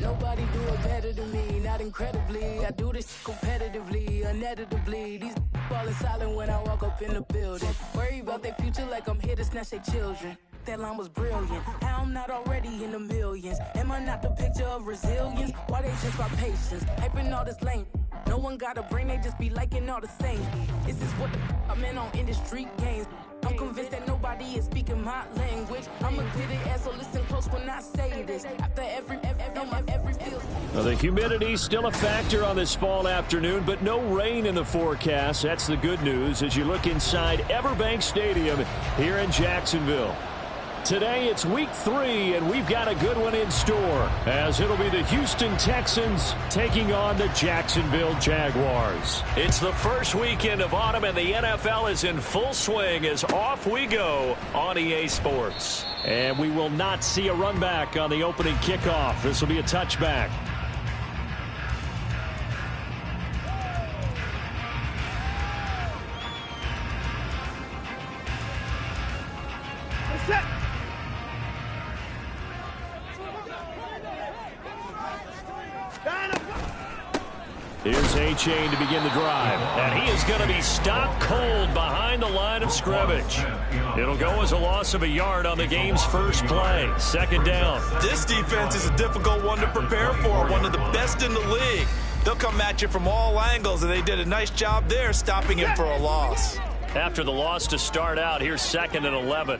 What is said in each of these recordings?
Nobody do it better than me, not incredibly. I do this competitively, uneditably. These falling silent when I walk up in the building. Worry about their future like I'm here to snatch their children. That line was brilliant. How I'm not already in the millions? Am I not the picture of resilience? Why they just my patience? Hyping all this lame. No one got a brain, they just be liking all the same. This is what the I'm in on industry games. I'm convinced that nobody is speaking my language. I'm a good ass, so listen close when I say this. After every field. Well, the humidity still a factor on this fall afternoon, but no rain in the forecast. That's the good news as you look inside Everbank Stadium here in Jacksonville. Today it's week 3, and we've got a good one in store, as it'll be the Houston Texans taking on the Jacksonville Jaguars. It's the first weekend of autumn, and the NFL is in full swing as off we go on EA Sports. And we will not see a run back on the opening kickoff. This will be a touchback. Here's A-Chain to begin the drive. And he is going to be stopped cold behind the line of scrimmage. It'll go as a loss of a yard on the game's first play. Second down. This defense is a difficult one to prepare for. One of the best in the league. They'll come at you from all angles, and they did a nice job there stopping him for a loss. After the loss to start out, here's 2nd and 11.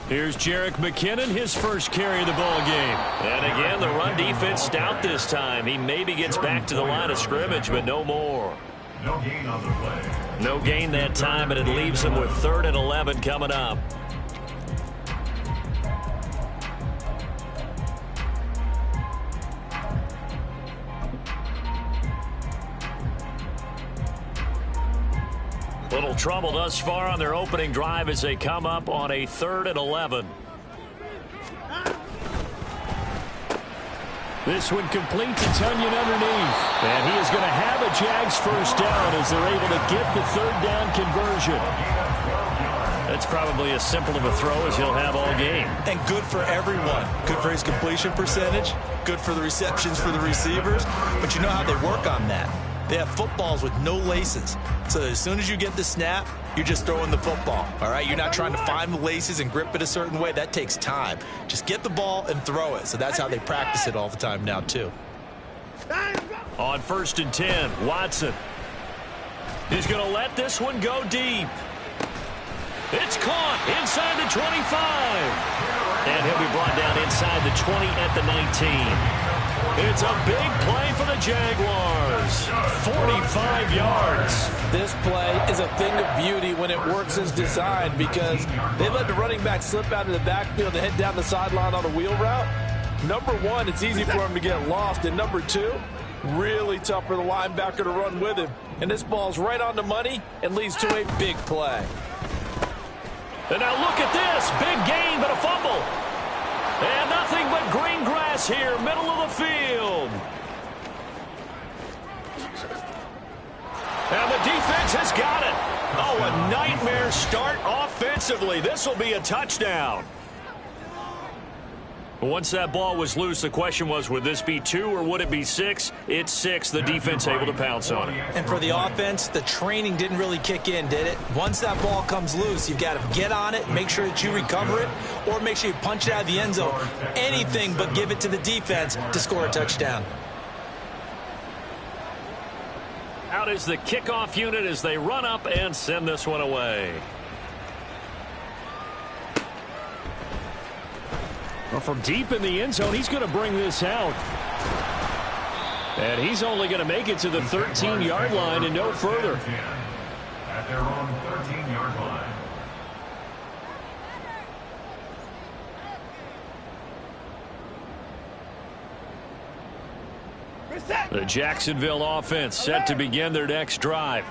Here's Jerick McKinnon, his first carry of the ball game. And again, the run defense stout this time. He maybe gets back to the line of scrimmage, but no more. No gain on the play. No gain that time, and it leaves him with 3rd and 11 coming up. Little trouble thus far on their opening drive as they come up on a 3rd and 11. This one complete to Tunyon underneath. And he is going to have a Jags first down as they're able to get the 3rd down conversion. That's probably as simple of a throw as he'll have all game. And good for everyone. Good for his completion percentage. Good for the receptions for the receivers. But you know how they work on that. They have footballs with no laces. So as soon as you get the snap, you're just throwing the football. All right, you're not trying to find the laces and grip it a certain way. That takes time. Just get the ball and throw it. So that's how they practice it all the time now, too. On 1st and 10, Watson. He's going to let this one go deep. It's caught inside the 25. And he'll be brought down inside the 20 at the 19. It's a big play for the Jaguars. 45 yards. This play is a thing of beauty when it works as designed because they let the running back slip out of the backfield and head down the sideline on a wheel route. Number one, it's easy for him to get lost. And number two, really tough for the linebacker to run with him. And this ball's right on the money and leads to a big play. And now look at this. Big gain, but a fumble. And nothing but green grass here, middle of the field. And the defense has got it. Oh, a nightmare start offensively. This will be a touchdown. Once that ball was loose, the question was, would this be 2 or would it be 6? It's 6. The defense able to pounce on it. And for the offense, the training didn't really kick in, did it? Once that ball comes loose, you've got to get on it, make sure that you recover it, or make sure you punch it out of the end zone. Anything but give it to the defense to score a touchdown. Out is the kickoff unit as they run up and send this one away. Well, from deep in the end zone, he's going to bring this out. And he's only going to make it to the 13-yard line and no further. At their own 13-yard line. The Jacksonville offense set to begin their next drive.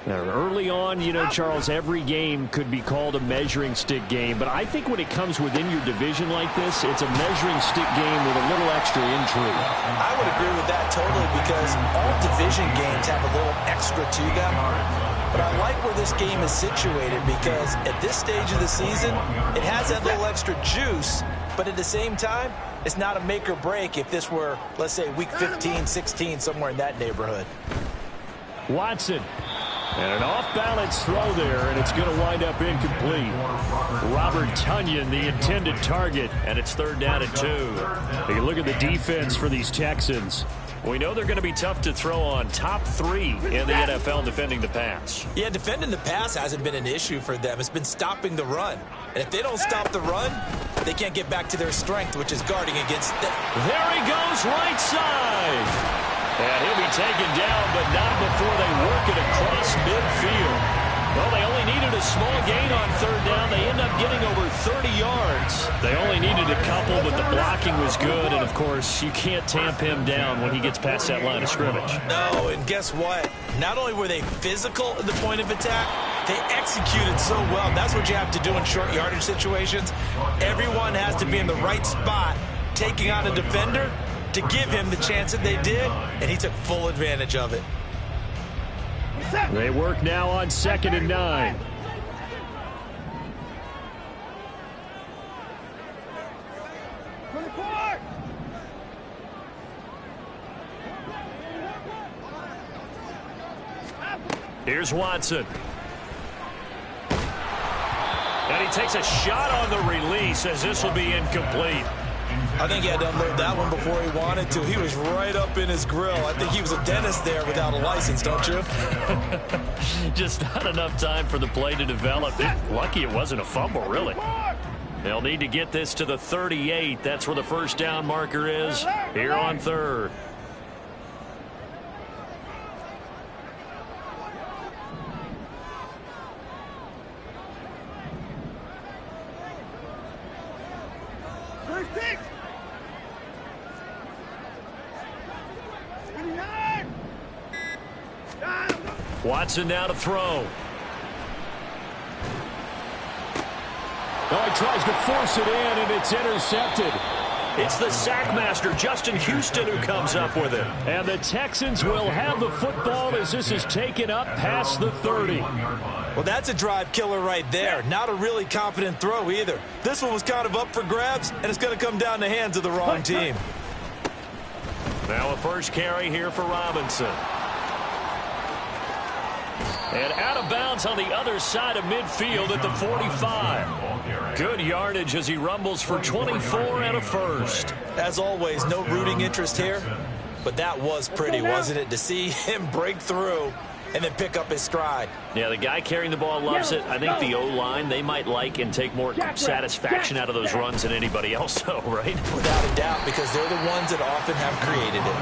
Now, early on, you know, Charles, every game could be called a measuring stick game. But I think when it comes within your division like this, it's a measuring stick game with a little extra intrigue. I would agree with that totally because all division games have a little extra to them. But I like where this game is situated because at this stage of the season, it has that little extra juice, but at the same time, it's not a make or break if this were, let's say, week 15, 16, somewhere in that neighborhood. Watson. And an off-balance throw there, and it's going to wind up incomplete. Robert Tonyan, the intended target, and it's 3rd down and 2. You look at the defense for these Texans. We know they're going to be tough to throw on. Top 3 in the NFL defending the pass. Yeah, defending the pass hasn't been an issue for them. It's been stopping the run. And if they don't stop the run, they can't get back to their strength, which is guarding against them. There he goes, right side. And he'll be taken down, but not before they work it across midfield. Well, they only needed a small gain on 3rd down. They end up getting over 30 yards. They only needed a couple, but the blocking was good. And, of course, you can't tamp him down when he gets past that line of scrimmage. No, and guess what? Not only were they physical at the point of attack, they executed so well. That's what you have to do in short yardage situations. Everyone has to be in the right spot, taking on a defender to give him the chance that they did, and he took full advantage of it. They work now on 2nd and 9. Here's Watson. And he takes a shot on the release as this will be incomplete. I think he had to unload that one before he wanted to. He was right up in his grill. I think he was a dentist there without a license, don't you? Just not enough time for the play to develop. Lucky it wasn't a fumble, really. They'll need to get this to the 38. That's where the 1st down marker is here on 3rd. Watson now to throw. Oh, he tries to force it in, and it's intercepted. It's the sackmaster, Justin Houston, who comes up with it. And the Texans will have the football as this is taken up past the 30. Well, that's a drive killer right there. Not a really confident throw either. This one was kind of up for grabs, and it's going to come down the hands of the wrong team. Now a first carry here for Robinson. And out of bounds on the other side of midfield at the 45. Good yardage as he rumbles for 24 and a first. As always, no rooting interest here. But that was pretty, wasn't it? To see him break through and then pick up his stride. Yeah, the guy carrying the ball loves it. I think the O-line, they might like and take more satisfaction out of those runs than anybody else, though, right? Without a doubt, because they're the ones that often have created it.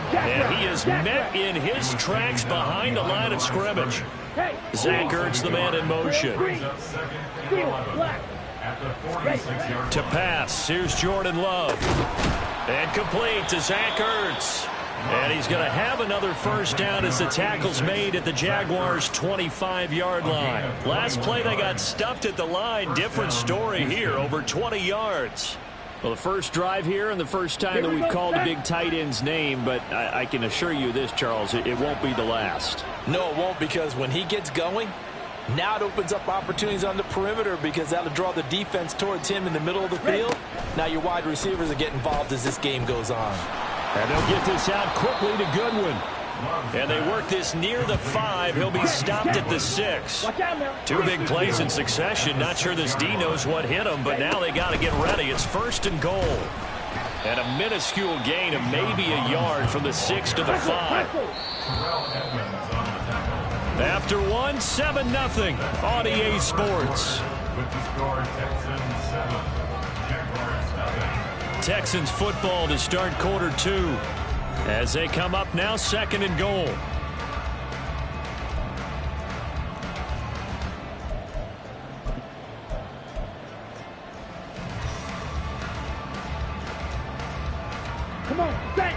And he is met in his tracks behind the line of scrimmage. Zach Ertz, the man in motion. To pass, here's Jordan Love. And complete to Zach Ertz. And he's going to have another first down as the tackle's made at the Jaguars' 25-yard line. Last play, they got stuffed at the line. Different story here, over 20 yards. Well, the first drive here and the first time that we've called a big tight end's name, but I can assure you this, Charles, it won't be the last. No, it won't, because when he gets going, now it opens up opportunities on the perimeter because that'll draw the defense towards him in the middle of the field. Now your wide receivers will get involved as this game goes on. And they'll get this out quickly to Goodwin. And they work this near the 5. He'll be stopped at the 6. Two big plays in succession. Not sure this D knows what hit him, but now they got to get ready. It's 1st and goal. And a minuscule gain of maybe a yard from the 6 to the 5. After 1, 7-0 on EA Sports. With the score, Texans 7, Jaguars nothing. Texans football to start quarter 2. As they come up now, 2nd and goal. Come on, stay.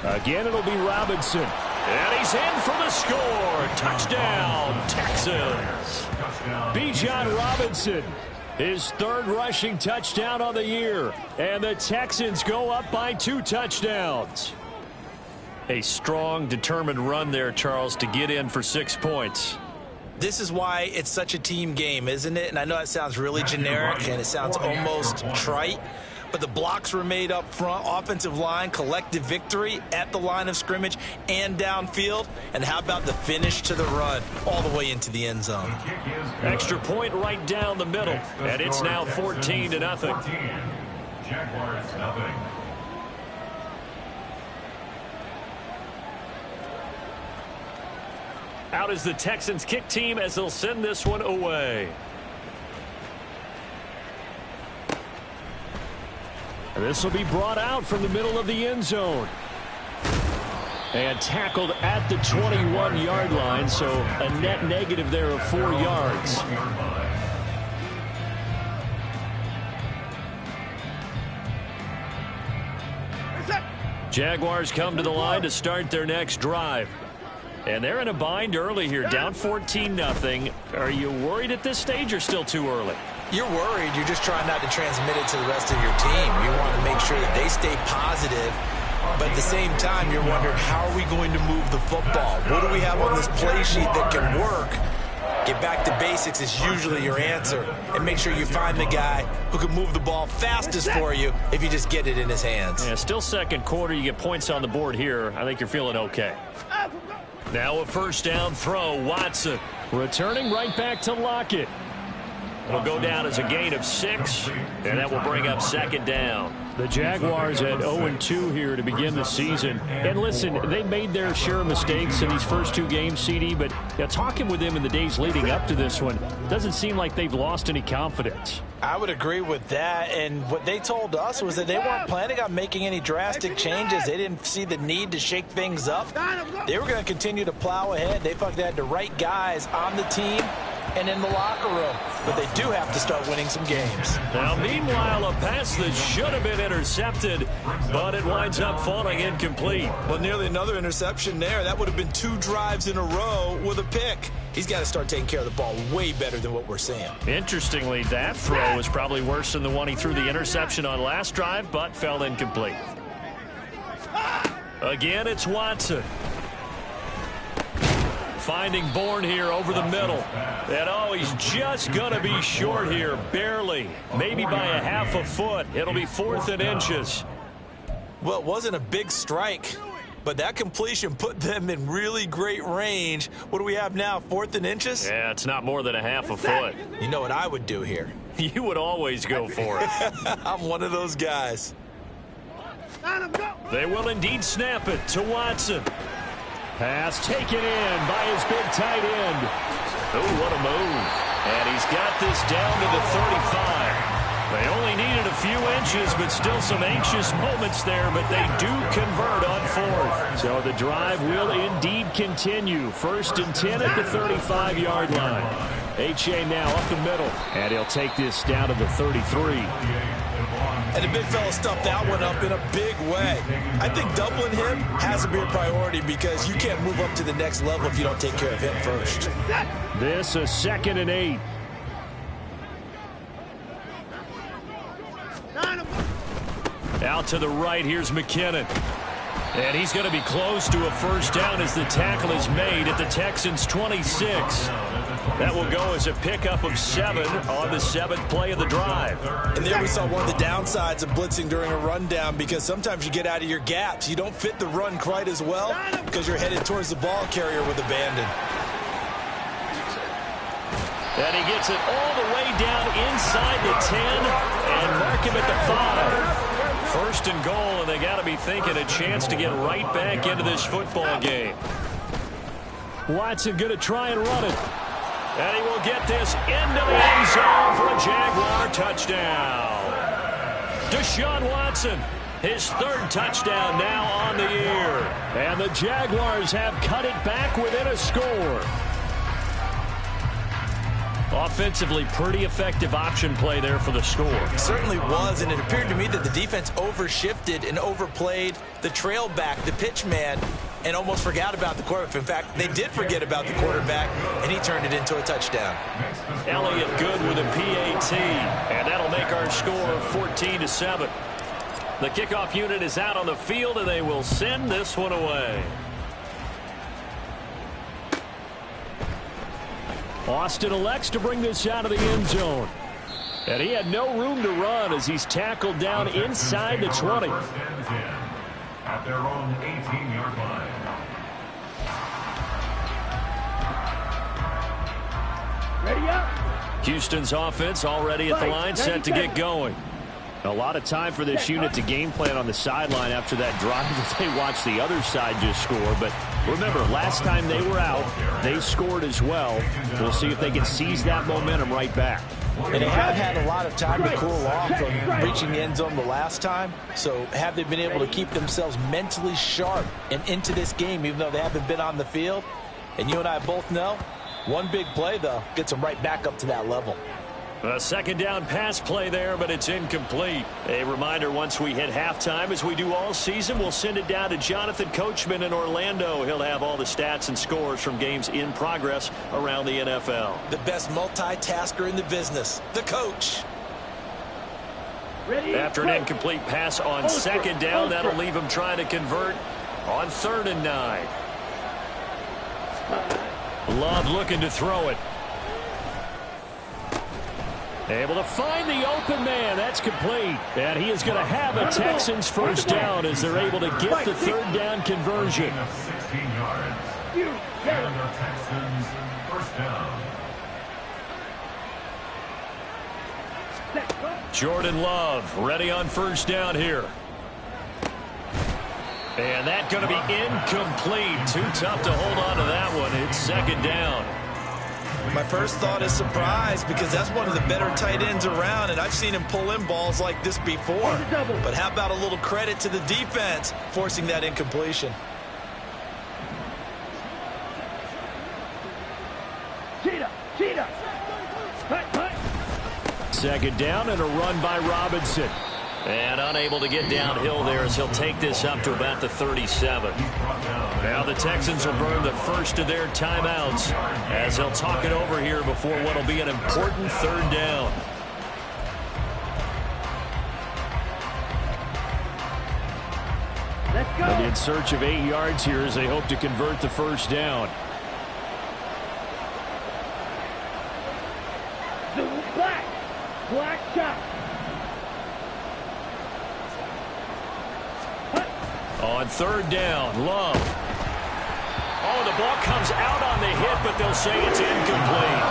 Again, it'll be Robinson. And he's in for the score. Touchdown, Texans. Bijan Robinson His third rushing touchdown on the year. And the Texans go up by 2 touchdowns. A strong, determined run there, Charles, to get in for 6 points. This is why it's such a team game, isn't it? And I know that sounds really generic and it sounds almost trite, but the blocks were made up front, offensive line, collective victory at the line of scrimmage and downfield. And how about the finish to the run all the way into the end zone? Extra point right down the middle, and it's now 14-0. Jaguars nothing. Out is the Texans kick team as they'll send this one away. This will be brought out from the middle of the end zone. And tackled at the 21-yard line, so a net negative there of 4 yards. Jaguars come to the line to start their next drive. And they're in a bind early here, down 14-0. Are you worried at this stage or still too early? You're worried. You're just trying not to transmit it to the rest of your team. You want to make sure that they stay positive. But at the same time, you're wondering, how are we going to move the football? What do we have on this play sheet that can work? Get back to basics is usually your answer. And make sure you find the guy who can move the ball fastest for you if you just get it in his hands. Yeah, still second quarter. You get points on the board here. I think you're feeling okay. Now a first down throw. Watson returning right back to Lockett. It'll go down as a gain of 6, and that will bring up second down. The Jaguars at 0-2 here to begin the season. And listen, they made their share of mistakes in these first 2 games, CD, but talking with them in the days leading up to this one, doesn't seem like they've lost any confidence. I would agree with that, and what they told us was that they weren't planning on making any drastic changes. They didn't see the need to shake things up. They were going to continue to plow ahead. They felt they had the right guys on the team and in the locker room, but they do have to start winning some games. Now, meanwhile, a pass that should have been intercepted, but it winds up falling incomplete. Well, nearly another interception there. That would have been 2 drives in a row with a pick. He's got to start taking care of the ball way better than what we're seeing. Interestingly, that throw was probably worse than the one he threw the interception on last drive, but fell incomplete. Again, it's Watson. Finding Bourne here over the middle. And, oh, he's just going to be short here, barely. Maybe by a half a foot. It'll be 4th and inches. Well, it wasn't a big strike, but that completion put them in really great range. What do we have now, 4th and inches? Yeah, it's not more than a half a foot. You know what I would do here? You would always go for it. I'm one of those guys. They will indeed snap it to Watson. Pass taken in by his big tight end. Oh, what a move. And he's got this down to the 35. They only needed a few inches, but still some anxious moments there, but they do convert on 4th. So the drive will indeed continue. 1st and 10 at the 35-yard line. H.A. now up the middle, and he'll take this down to the 33. And the big fella stuffed that one up in a big way. I think doubling him has to be a priority because you can't move up to the next level if you don't take care of him first. This a 2nd and 8. Out to the right, here's McKinnon. And he's going to be close to a first down as the tackle is made at the Texans' 26. That will go as a pickup of 7 on the 7th play of the drive. And there we saw one of the downsides of blitzing during a rundown because sometimes you get out of your gaps. You don't fit the run quite as well because you're headed towards the ball carrier with abandon. And he gets it all the way down inside the 10 and mark him at the 5. 1st and goal, and they got to be thinking a chance to get right back into this football game. Watson going to try and run it. And he will get this into the end zone for a Jaguar touchdown. Deshaun Watson, his 3rd touchdown now on the year. And the Jaguars have cut it back within a score. Offensively, pretty effective option play there for the score. It certainly was, and it appeared to me that the defense overshifted and overplayed the trail back, the pitch man, and almost forgot about the quarterback. In fact, they did forget about the quarterback, and he turned it into a touchdown. Elliott good with a PAT. And that'll make our score 14-7. The kickoff unit is out on the field, and they will send this one away. Austin elects to bring this out of the end zone. And he had no room to run as he's tackled down inside the 20. At their own 18-yard line. Ready up. Houston's offense already at the line, set to get going. A lot of time for this unit to game plan on the sideline after that drive that they watched the other side just score. But remember, last time they were out, they scored as well. We'll see if they can seize that momentum right back. And they have had a lot of time to cool off from reaching the end zone the last time. So have they been able to keep themselves mentally sharp and into this game, even though they haven't been on the field? And you and I both know, one big play, though, gets them right back up to that level. A second down pass play there, but it's incomplete. A reminder, once we hit halftime, as we do all season, we'll send it down to Jonathan Coachman in Orlando. He'll have all the stats and scores from games in progress around the NFL. The best multitasker in the business, the coach. Ready, After an incomplete pass on second down, that'll leave him trying to convert on 3rd and 9. Love looking to throw it. Able to find the open man. That's complete. And he is going to have a Texans first down as they're able to get the 3rd down conversion. 16 yards. And the Texans first down. Jordan Love ready on first down here. And that's going to be incomplete. Too tough to hold on to that one. It's 2nd down. My first thought is surprise, because that's one of the better tight ends around, and I've seen him pull in balls like this before. But how about a little credit to the defense forcing that incompletion? Cheetah. 2nd down and a run by Robinson. And unable to get downhill there as he'll take this up to about the 37. Now the Texans will burn the first of their timeouts as they'll talk it over here before what will be an important 3rd down. Let's go. And in search of 8 yards here as they hope to convert the first down. Black shot. On 3rd down, Love. Oh, the ball comes out on the hit, but they'll say it's incomplete.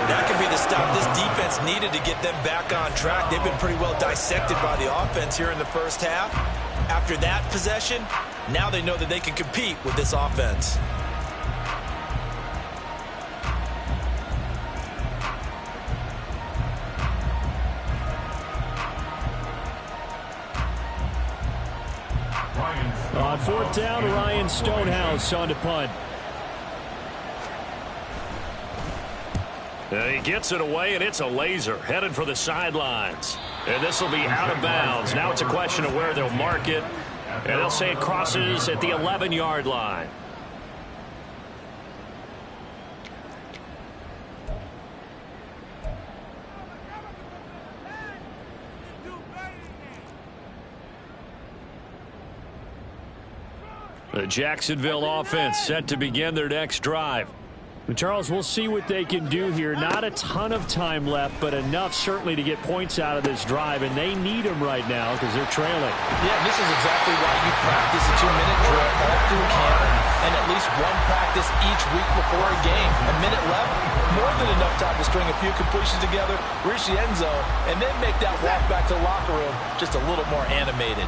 That could be the stop this defense needed to get them back on track. They've been pretty well dissected by the offense here in the first half. After that possession, now they know that they can compete with this offense. On 4th down, Ryan Stonehouse on to punt. He gets it away, and it's a laser headed for the sidelines. And this will be out of bounds. Now it's a question of where they'll mark it. And they'll say it crosses at the 11-yard line. The Jacksonville offense set to begin their next drive. Charles, we'll see what they can do here. Not a ton of time left, but enough certainly to get points out of this drive, and they need them right now because they're trailing. Yeah, this is exactly why you practice a 2-minute drill all through camp and at least one practice each week before a game. A minute left, more than enough time to string a few completions together, reach the end zone, and then make that walk back to the locker room just a little more animated.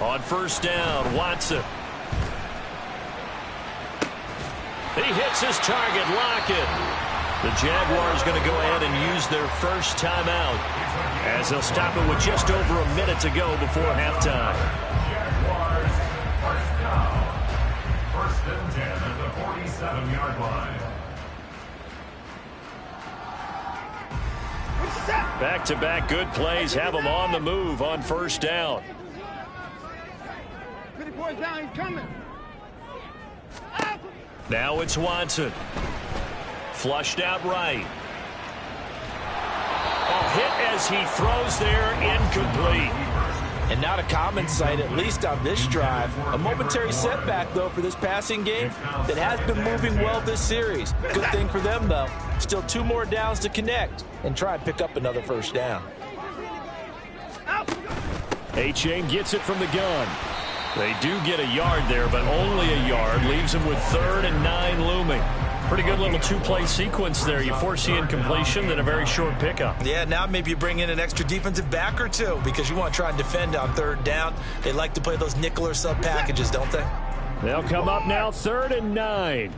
On first down, Watson. He hits his target, Lockett. The Jaguars going to go ahead and use their first timeout as they'll stop it with just over a minute to go before halftime. Jaguars first down. 1st and 10 at the 47-yard line. Back-to-back good plays have them on the move on first down. 54 down, he's coming. Now it's Watson. Flushed out right. Oh, hit as he throws there, incomplete. And not a common sight, at least on this drive. A momentary setback, though, for this passing game that has been moving well this series. Good thing for them, though. Still 2 more downs to connect and try and pick up another first down. A-Chain gets it from the gun. They do get a yard there, but only a yard. Leaves them with 3rd and 9 looming. Pretty good little 2-play sequence there. You force the incompletion, then a very short pickup. Yeah, now maybe you bring in an extra defensive back or two because you want to try and defend on 3rd down. They like to play those nickel or sub packages, don't they? They'll come up now 3rd and 9.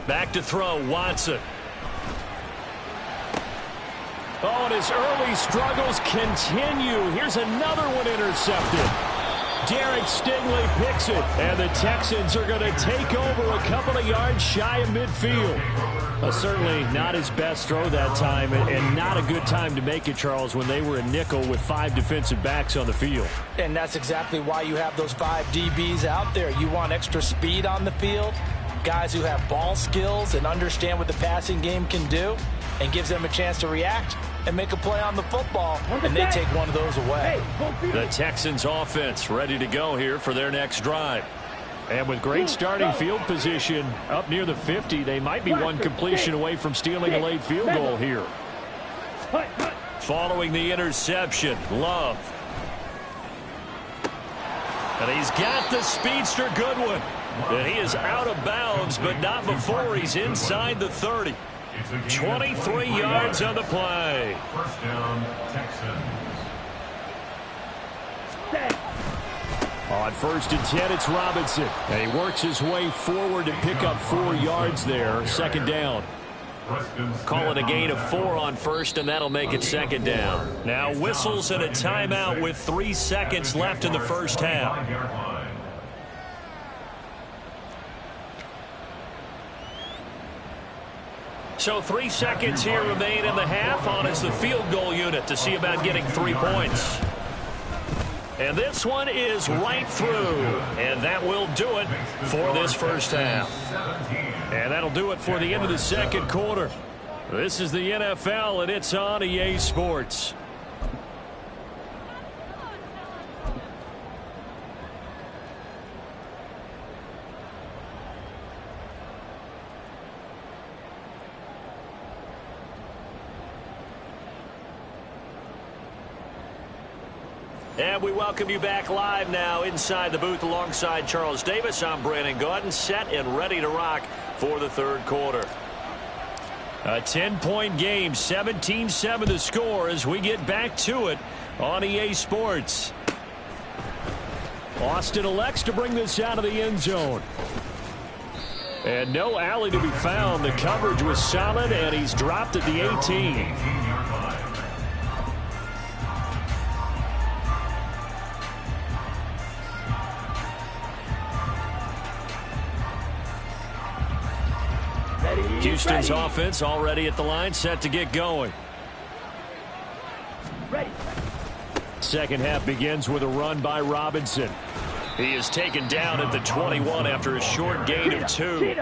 Back to throw, Watson. Oh, and his early struggles continue. Here's another one intercepted. Derek Stingley picks it, and the Texans are going to take over a couple of yards shy of midfield. Certainly not his best throw that time, and not a good time to make it, Charles, when they were a nickel with 5 defensive backs on the field. And that's exactly why you have those 5 DBs out there. You want extra speed on the field, guys who have ball skills and understand what the passing game can do, and gives them a chance to react and make a play on the football, and they take one of those away. The Texans offense ready to go here for their next drive. And with great starting field position up near the 50, they might be one completion away from stealing a late field goal here. Following the interception, Love. And he's got the speedster Goodwin. And he is out of bounds, but not before he's inside the 30. 23 yards on the play. First down, Texans. On 1st and 10, it's Robinson. And he works his way forward to pick up 4 yards there. 2nd down. Call it a gain of 4 on 1st, and that'll make it 2nd down. Now whistles and a timeout with 3 seconds left in the first half. So 3 seconds here remain in the half on as the field goal unit to see about getting 3 points. And this one is right through. And that will do it for this first half. And that'll do it for the end of the 2nd quarter. This is the NFL, and it's on EA Sports. And we welcome you back live now inside the booth alongside Charles Davis. I'm Brandon Gaudin, set and ready to rock for the 3rd quarter. A 10-point game, 17-7 the score as we get back to it on EA Sports. Austin elects to bring this out of the end zone. And no alley to be found. The coverage was solid, and he's dropped at the 18. Houston's offense already at the line, set to get going. Ready. 2nd half begins with a run by Robinson. He is taken down at the 21 after a short gain of 2.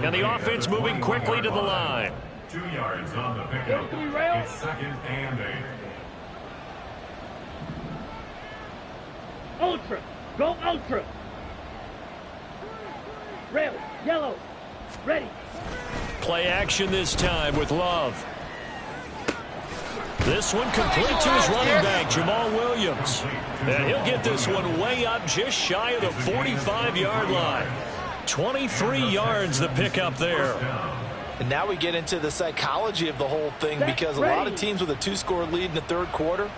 And the offense moving quickly to the line. 2 yards on the pickup. It's 2nd and 8. Ultra. Go ultra. Rail. Yellow. Ready. Play action this time with Love. This one complete to his running back, Jamal Williams. And he'll get this one way up just shy of the 45-yard line. 23 yards the pickup there. And now we get into the psychology of the whole thing, because a lot of teams with a 2-score lead in the 3rd quarter,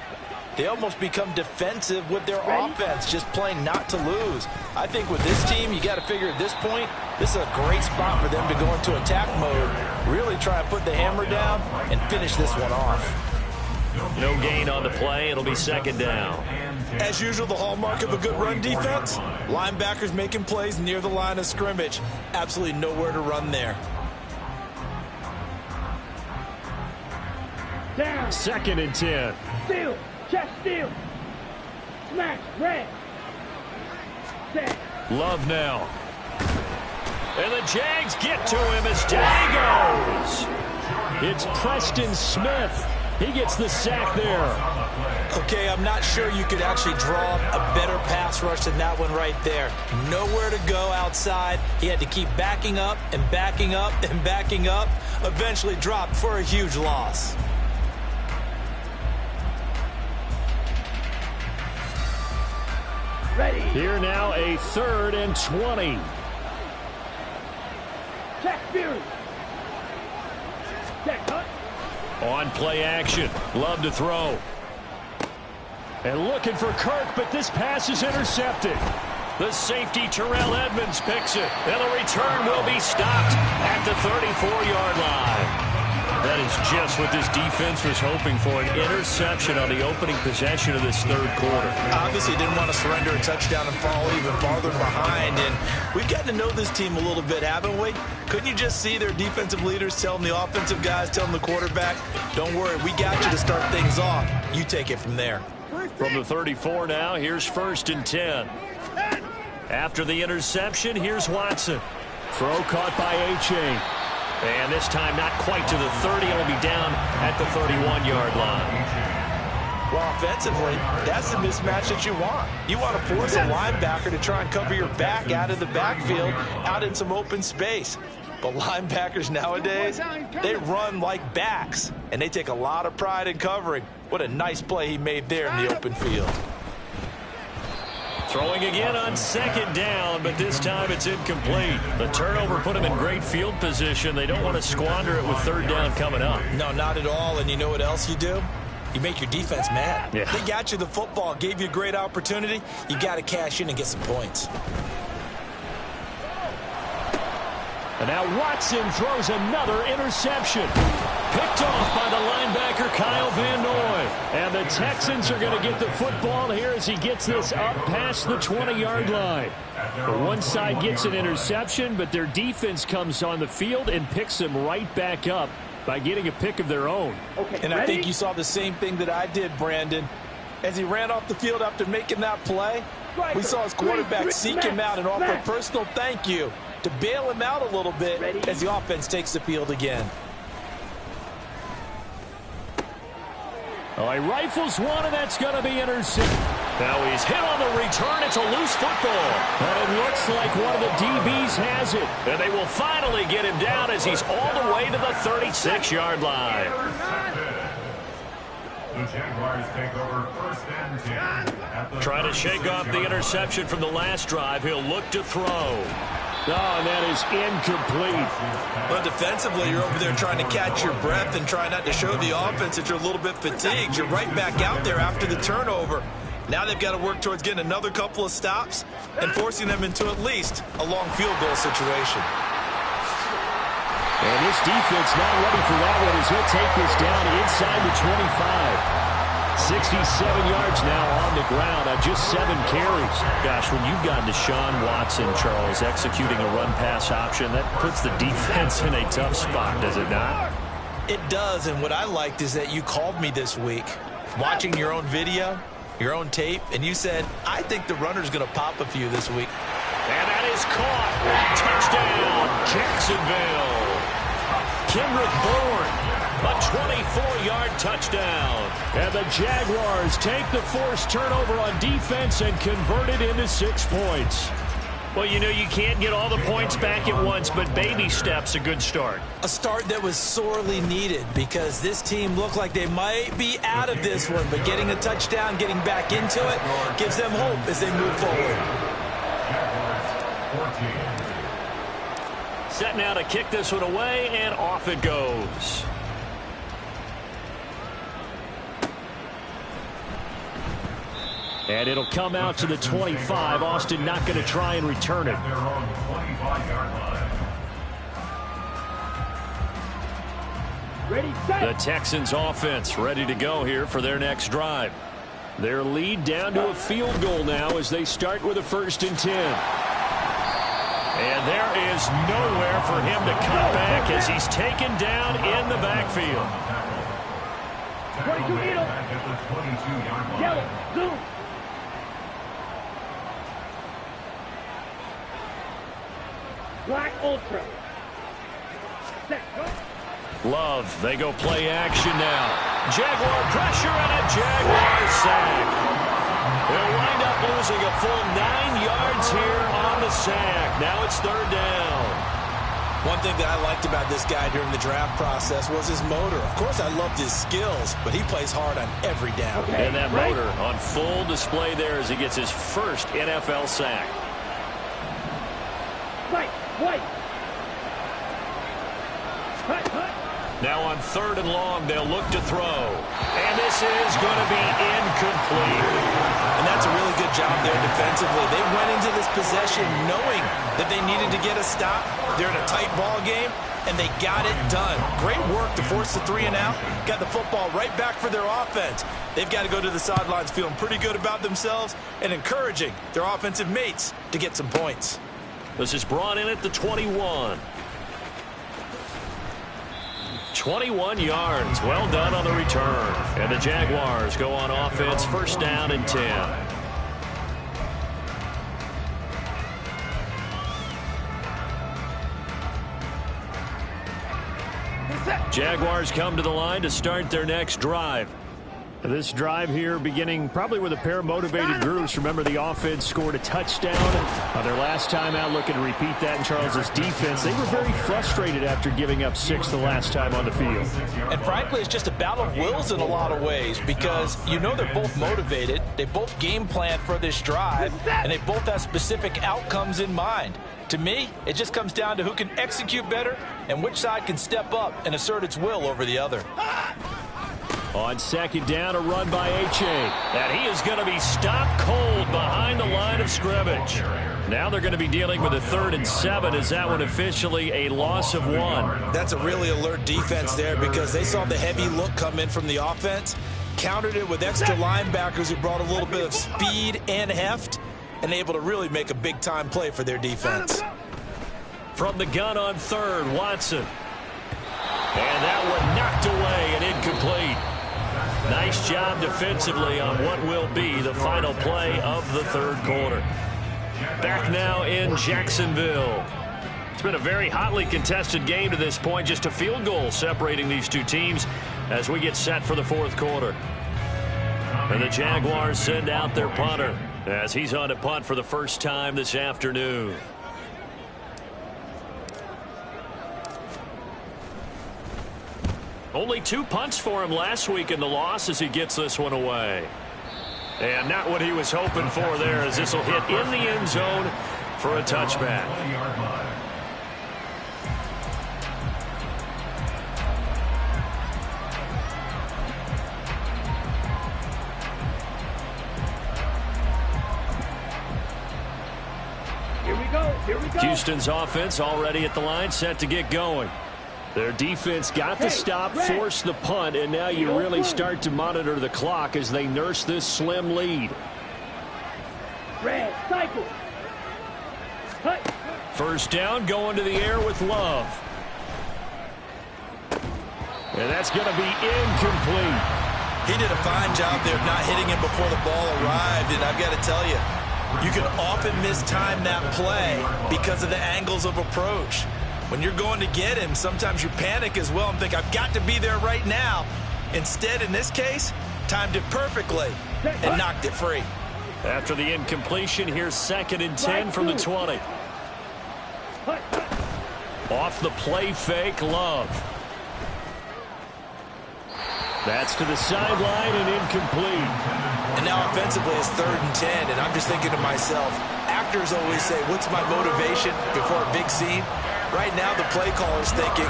they almost become defensive with their offense, just playing not to lose. I think with this team, you got to figure at this point, this is a great spot for them to go into attack mode, really try and put the hammer down and finish this one off. No gain on the play. It'll be 2nd down. As usual, the hallmark of a good run defense, linebackers making plays near the line of scrimmage. Absolutely nowhere to run there. Down. 2nd and 10. Steal. Check steal. Smash. Red. Set. Love now. And the Jags get to him as down he goes. It's Preston Smith. He gets the sack there. Okay, I'm not sure you could actually draw a better pass rush than that one right there. Nowhere to go outside. He had to keep backing up and backing up and backing up. Eventually dropped for a huge loss. Ready. Here now, a 3rd and 20. Check Fury. Check cut. On play action. Love to throw. And looking for Kirk, but this pass is intercepted. The safety, Terrell Edmonds, picks it. And the return will be stopped at the 34-yard line. That is just what this defense was hoping for, an interception on the opening possession of this 3rd quarter. Obviously didn't want to surrender a touchdown and fall even farther behind. And we've gotten to know this team a little bit, haven't we? Couldn't you just see their defensive leaders telling the offensive guys, telling the quarterback, don't worry, we got you to start things off. You take it from there. From the 34 now, here's 1st and 10. After the interception, here's Watson. Throw caught by A.J. And this time not quite to the 30. It'll be down at the 31-yard line. Well, offensively, that's the mismatch that you want. You want to force a linebacker to try and cover your back out of the backfield, out in some open space. But linebackers nowadays, they run like backs, and they take a lot of pride in covering. What a nice play he made there in the open field. Throwing again on 2nd down, but this time it's incomplete. The turnover put him in great field position. They don't want to squander it with 3rd down coming up. No, not at all. And you know what else you do? You make your defense mad. Yeah. They got you the football, gave you a great opportunity. You got to cash in and get some points. And now Watson throws another interception. Picked off by the linebacker Kyle Van Noy. And the Texans are going to get the football here as he gets this up past the 20-yard line. The one side gets an interception, but their defense comes on the field and picks them right back up by getting a pick of their own. Okay, and I think you saw the same thing that I did, Brandon. As he ran off the field after making that play, we saw his quarterback seek him out and offer a personal thank you to bail him out a little bit as the offense takes the field again. Oh, he rifles one, and that's going to be intercepted. Now he's hit on the return. It's a loose football. And it looks like one of the DBs has it. And they will finally get him down as he's all the way to the 36-yard line. The Jaguars take over 1st and 10. Trying to shake off the interception from the last drive. He'll look to throw. Oh, and that is incomplete. But defensively, you're over there trying to catch your breath and try not to show the offense that you're a little bit fatigued. You're right back out there after the turnover. Now they've got to work towards getting another couple of stops and forcing them into at least a long field goal situation. And this defense not ready for that one as he'll take this down inside the 25. 67 yards now on the ground on just 7 carries. Gosh, when you've gotten Deshaun Watson, Charles, executing a run-pass option, that puts the defense in a tough spot, does it not? It does, and what I liked is that you called me this week, watching your own video, your own tape, and you said, I think the runner's going to pop a few this week. And that is caught. Touchdown, Jacksonville. Kendrick Bourne. A 24-yard touchdown. And the Jaguars take the forced turnover on defense and convert it into 6 points. Well, you know, you can't get all the points back at once, but baby steps a good start. A start that was sorely needed because this team looked like they might be out of this one, but getting a touchdown, getting back into it, gives them hope as they move forward. Set now to kick this one away, and off it goes. And it'll come out to the 25. Austin not going to try and return it. Ready, set. The Texans offense ready to go here for their next drive. Their lead down to a field goal now as they start with a 1st and 10. And there is nowhere for him to cut back as he's taken down in the backfield. 22 needle. At the 22-yard line. Yellow. Zoom. Black ultra. Set. Go. Love, they go play action now. Jaguar pressure and a Jaguar sack. They'll wind up losing a full 9 yards here on the sack. Now it's third down. One thing that I liked about this guy during the draft process was his motor. Of course, I loved his skills, but he plays hard on every down. Okay. And that motor on full display there as he gets his first NFL sack. Right. White. Hut, hut. Now on third and long, they'll look to throw. And this is going to be incomplete. And that's a really good job there defensively. They went into this possession knowing that they needed to get a stop. They're in a tight ball game, and they got it done. Great work to force the 3 and out. Got the football right back for their offense. They've got to go to the sidelines feeling pretty good about themselves and encouraging their offensive mates to get some points. This is brought in at the 21. 21 yards. Well done on the return. And the Jaguars go on offense, first down and 10. Jaguars come to the line to start their next drive. This drive here beginning probably with a pair of motivated groups. Remember, the offense scored a touchdown on their last time out, looking to repeat that in Charles's defense. They were very frustrated after giving up 6 the last time on the field. And frankly, it's just a battle of wills in a lot of ways because you know they're both motivated. They both game plan for this drive, and they both have specific outcomes in mind. To me, it just comes down to who can execute better and which side can step up and assert its will over the other. On second down, a run by H.A. And he is going to be stopped cold behind the line of scrimmage. Now they're going to be dealing with a 3rd and 7. Is that one officially a loss of 1? That's a really alert defense there because they saw the heavy look come in from the offense, countered it with extra linebackers who brought a little bit of speed and heft, and able to really make a big-time play for their defense. From the gun on 3rd, Watson. And that one knocked away and incomplete. Nice job defensively on what will be the final play of the 3rd quarter. Back now in Jacksonville. It's been a very hotly contested game to this point. Just a field goal separating these two teams as we get set for the 4th quarter. And the Jaguars send out their punter as he's on to punt for the first time this afternoon. Only 2 punts for him last week in the loss as he gets this one away. And not what he was hoping for there as this will hit in the end zone for a touchback. Here we go. Here we go. Houston's offense already at the line, set to get going. Their defense got the stop, forced the punt, and now you really start to monitor the clock as they nurse this slim lead. Red, cycle. Hut. First down, going to the air with Love. And that's going to be incomplete. He did a fine job there of not hitting him before the ball arrived, and I've got to tell you, you can often mistime that play because of the angles of approach. When you're going to get him, sometimes you panic as well and think, I've got to be there right now. Instead, in this case, timed it perfectly and knocked it free. After the incompletion, here's 2nd and 10 from the 20. Off the play fake, Love. That's to the sideline and incomplete. And now offensively it's 3rd and 10, and I'm just thinking to myself, actors always say, what's my motivation before a big scene? Right now the play caller's thinking,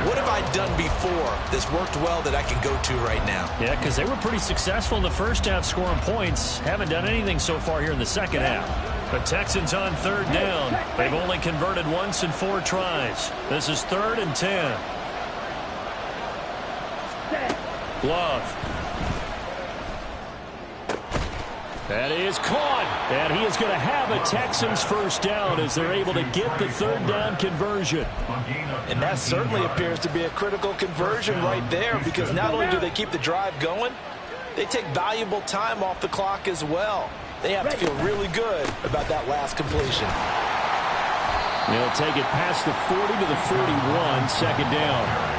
what have I done before that's worked well that I can go to right now? Yeah, because they were pretty successful in the first half scoring points. Haven't done anything so far here in the second half. The Texans on 3rd down. They've only converted once in 4 tries. This is 3rd and 10. Love. That is caught, and he is going to have a Texans first down as they're able to get the third down conversion. And that certainly appears to be a critical conversion right there, because not only do they keep the drive going, they take valuable time off the clock as well. They have to feel really good about that last completion. They'll take it past the 40 to the 41, second down.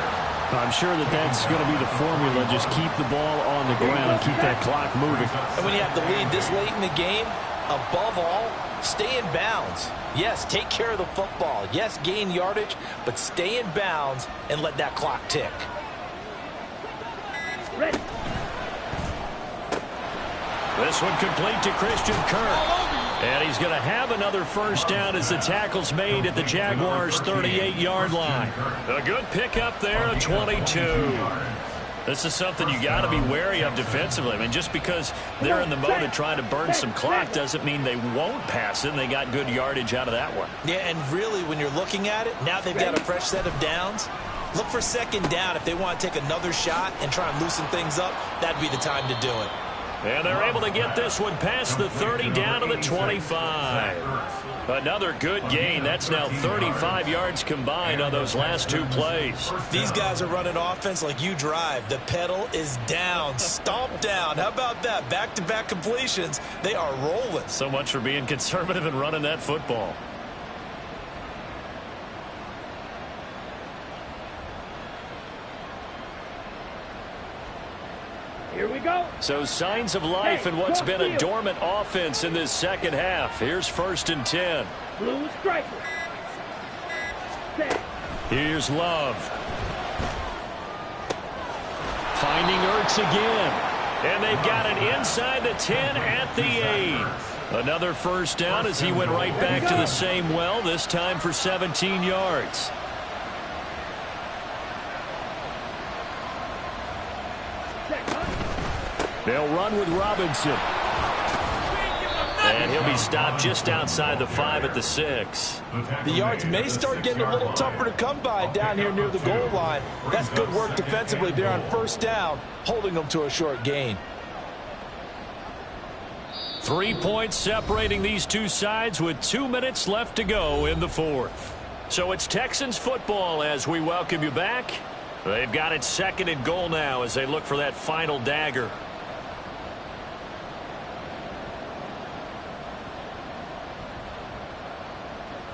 I'm sure that's going to be the formula. Just keep the ball on the ground, keep that clock moving. And when you have the lead this late in the game, above all, stay in bounds. Yes, take care of the football. Yes, gain yardage, but stay in bounds and let that clock tick. Ready. This one complete to Christian Kirk. And he's going to have another first down as the tackle's made at the Jaguars' 38-yard line. A good pickup there, a 22. This is something you got to be wary of defensively. I mean, just because they're in the mode of trying to burn some clock doesn't mean they won't pass it, and they got good yardage out of that one. Yeah, and really, when you're looking at it, now they've got a fresh set of downs. Look for second down. If they want to take another shot and try and loosen things up, that'd be the time to do it. And they're able to get this one past the 30 down to the 25. Another good gain. That's now 35 yards combined on those last two plays. These guys are running offense like you drive. The pedal is down, stomp down. How about that? Back-to-back completions. They are rolling. So much for being conservative and running that football. Here we go. So signs of life in what's been a dormant offense in this second half. Here's 1st and 10. Blue striker. Set. Here's Love. Finding Ertz again. And they've got it inside the 10 at the 8. Another first down as he went right back to the same well, this time for 17 yards. They'll run with Robinson. And he'll be stopped just outside the 5 at the 6. The yards may start getting a little tougher to come by down here near the goal line. That's good work defensively there on first down, holding them to a short gain. 3 points separating these two sides with 2 minutes left to go in the fourth. So it's Texans football as we welcome you back. They've got it 2nd and goal now as they look for that final dagger.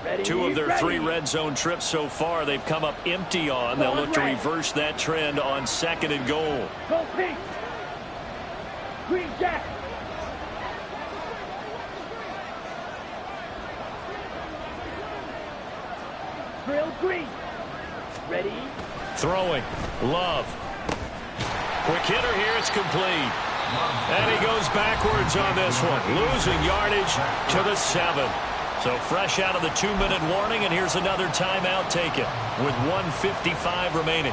Ready, 2 of their ready. 3 red zone trips so far they've come up empty on. They'll look to reverse that trend on 2nd and goal. Go pink. Green jacket. Drill green. Ready. Throwing. Love. Quick hitter here. It's complete. And he goes backwards on this one. Losing yardage to the 7. So fresh out of the 2-minute warning, and here's another timeout taken with 1:55 remaining.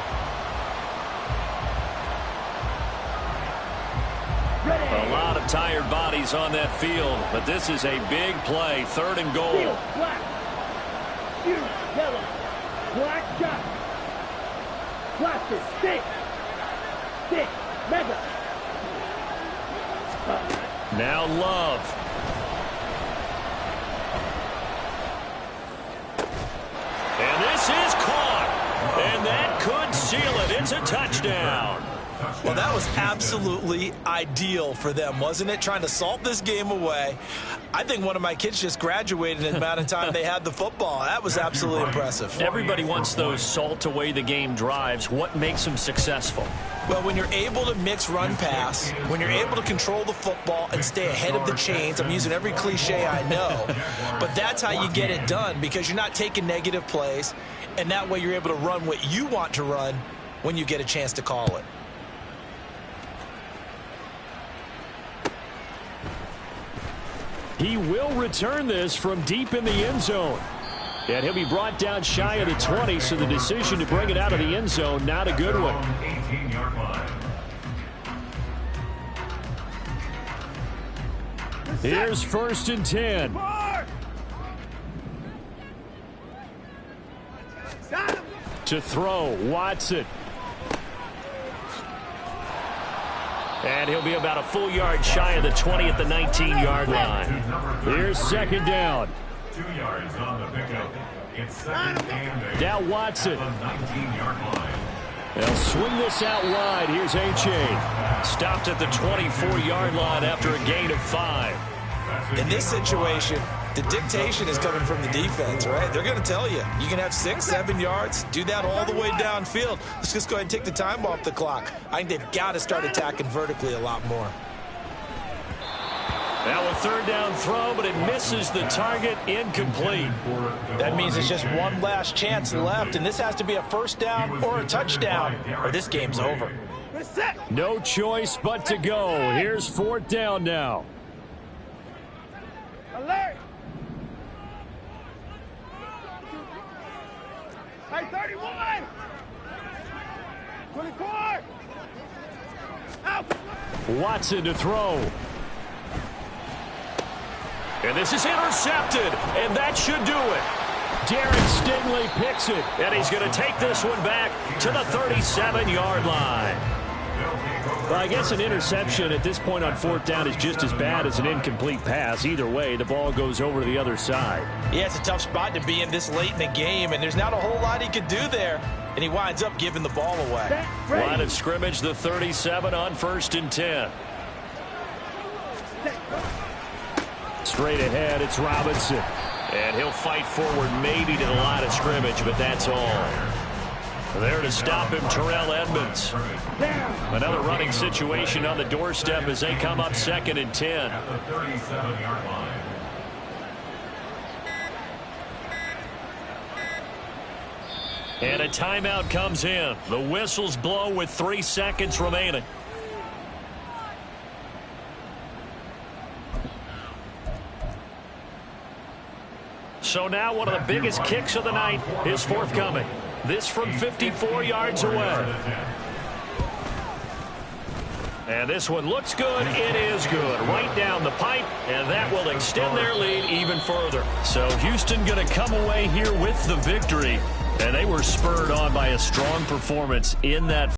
A lot of tired bodies on that field, but this is a big play. 3rd and goal. Steel, black. Steel, yellow. Black shot. Blaster, stick. Stick, mega. Now Love. And this is caught. And that could seal it. It's a touchdown. Well, that was absolutely ideal for them, wasn't it? Trying to salt this game away. I think one of my kids just graduated in the amount of time they had the football. That was absolutely impressive. Everybody wants those salt away the game drives. What makes them successful? Well, when you're able to mix run-pass, when you're able to control the football and stay ahead of the chains, I'm using every cliche I know, but that's how you get it done, because you're not taking negative plays, and that way you're able to run what you want to run when you get a chance to call it. He will return this from deep in the end zone. And he'll be brought down shy of the 20, so the decision to bring it out of the end zone, not a good one. 18-yard line. Here's 1st and 10. To throw, Watson. And he'll be about a full yard shy of the 20 at the 19-yard line. Here's second down. 2 yards on the pickup. It's second and 8. Now Watson. At the 19-yard line. They'll swing this out wide. Here's A.J. Stopped at the 24-yard line after a gain of 5. In this situation, the dictation is coming from the defense, right? They're going to tell you, you can have 6, 7 yards, do that all the way downfield. Let's just go ahead and take the time off the clock. I think they've got to start attacking vertically a lot more. Now a third down throw, but it misses the target, incomplete. That means it's just one last chance left, and this has to be a first down or a touchdown, or this game's over. No choice but to go. Here's fourth down now. Alert! Hey, 31! 24! Out! Watson to throw. And this is intercepted, and that should do it. Darren Stingley picks it, and he's going to take this one back to the 37-yard line. Well, I guess an interception at this point on fourth down is just as bad as an incomplete pass. Either way, the ball goes over to the other side. Yeah, it's a tough spot to be in this late in the game, and there's not a whole lot he could do there, and he winds up giving the ball away. Line of scrimmage, the 37 on 1st and 10. Straight ahead, it's Robinson. And he'll fight forward maybe to the line of scrimmage, but that's all. There to stop him, Terrell Edmonds. Another running situation on the doorstep as they come up 2nd and 10. At the 37-yard line. And a timeout comes in. The whistles blow with 3 seconds remaining. So now one of the biggest kicks of the night is forthcoming. This from 54 yards away. And this one looks good. It is good. Right down the pipe, and that will extend their lead even further. So Houston going to come away here with the victory. And they were spurred on by a strong performance in that